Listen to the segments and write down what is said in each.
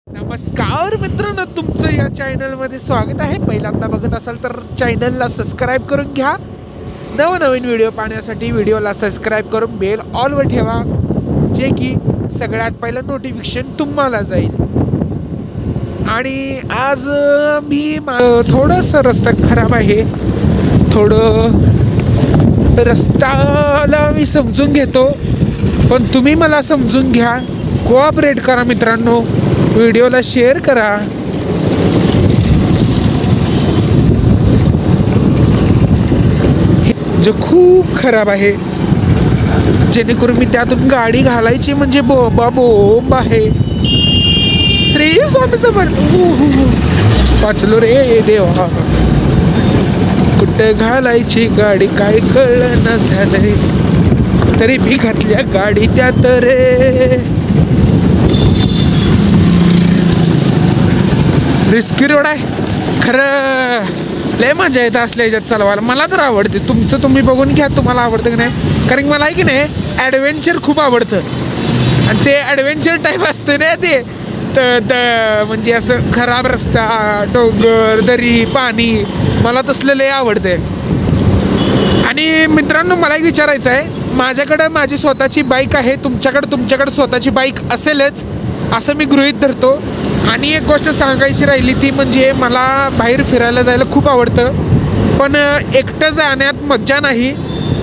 नमस्कार मित्रांनो, तुमचं या चॅनलमध्ये स्वागत आहे. पहिल्यांदा बघत असाल तर चॅनलला सबस्क्राईब करून घ्या. नवनवीन व्हिडिओ पाहण्यासाठी व्हिडिओला सबस्क्राईब करून बेल ऑलवर ठेवा, जे की सगळ्यात पहिलं नोटिफिकेशन तुम्हाला जाईल. आणि आज मी थोडंसं रस्ता खराब आहे, थोडं रस्त्याला मी समजून घेतो, पण तुम्ही मला समजून घ्या, कोऑपरेट करा मित्रांनो, व्हिडिओला शेअर करा. जो खूप खराब आहे, जेणेकरून मी त्यातून गाडी घालायची म्हणजे बोंबा बोंब आहे. श्री स्वामी समर्थ. वाचलो रे देवा, कुठं घालायची गाडी काय कळलं झालंय, तरी मी घातल्या गाडी त्यात रे. रिस्की रोड आहे खरं, लय मजा येतं असल्या ह्याच्यात चालवायला. मला तर आवडते, तुमचं तुम्ही बघून घ्या, तुम्हाला आवडतं की नाही. कारण मला आहे की नाही, ॲडव्हेंचर खूप आवडतं. आणि ते ॲडव्हेंचर टाईप असतं ना ते, तर म्हणजे असं खराब रस्ता, डोंगर, दरी, पाणी, मला तसलं लय आवडते. आणि मित्रांनो, मला एक विचारायचं आहे, माझ्याकडं माझी स्वतःची बाईक आहे, तुमच्याकडं स्वतःची बाईक असेलच असं मी गृहीत धरतो. आणि एक गोष्ट सांगायची राहिली ती म्हणजे मला बाहेर फिरायला जायला खूप आवडतं, पण एकटं जाण्यात मज्जा नाही.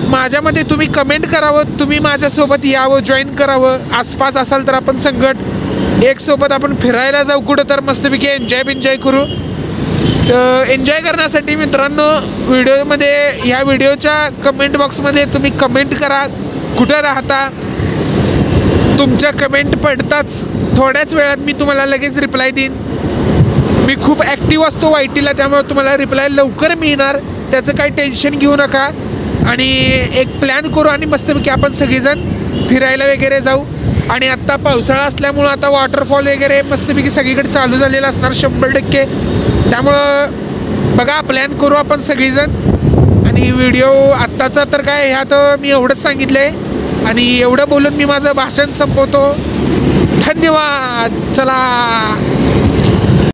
माझ्यामध्ये तुम्ही कमेंट करावं, तुम्ही माझ्यासोबत यावं, जॉईन करावं. आसपास असाल तर आपण संगत एक सोबत आपण फिरायला जाऊ कुठं, तर मस्तपैकी एन्जॉय करू. तर एन्जॉय करण्यासाठी मित्रांनो, ह्या व्हिडिओच्या कमेंट बॉक्समध्ये तुम्ही कमेंट करा, कुठं राहता. तुमच्या कमेंट पडताच थोड्याच वेळात मी तुम्हाला लगेच रिप्लाय देईन. मी खूप ॲक्टिव्ह असतो वायटीला, त्यामुळे तुम्हाला रिप्लाय लवकर मिळणार, त्याचं काही टेन्शन घेऊ नका. आणि एक प्लॅन करू आणि मस्तपैकी आपण सगळेजण फिरायला वगैरे जाऊ. आणि आत्ता पावसाळा असल्यामुळं आता वॉटरफॉल वगैरे मस्तपैकी सगळीकडे चालू झालेलं असणार 100%. त्यामुळं बघा, प्लॅन करू आपण सगळीजण. आणि व्हिडिओ आत्ताचा तर काय, ह्यात मी एवढंच सांगितलं आहे आणि एवढं बोलून मी माझं भाषण संपवतो. धन्यवाद. चला.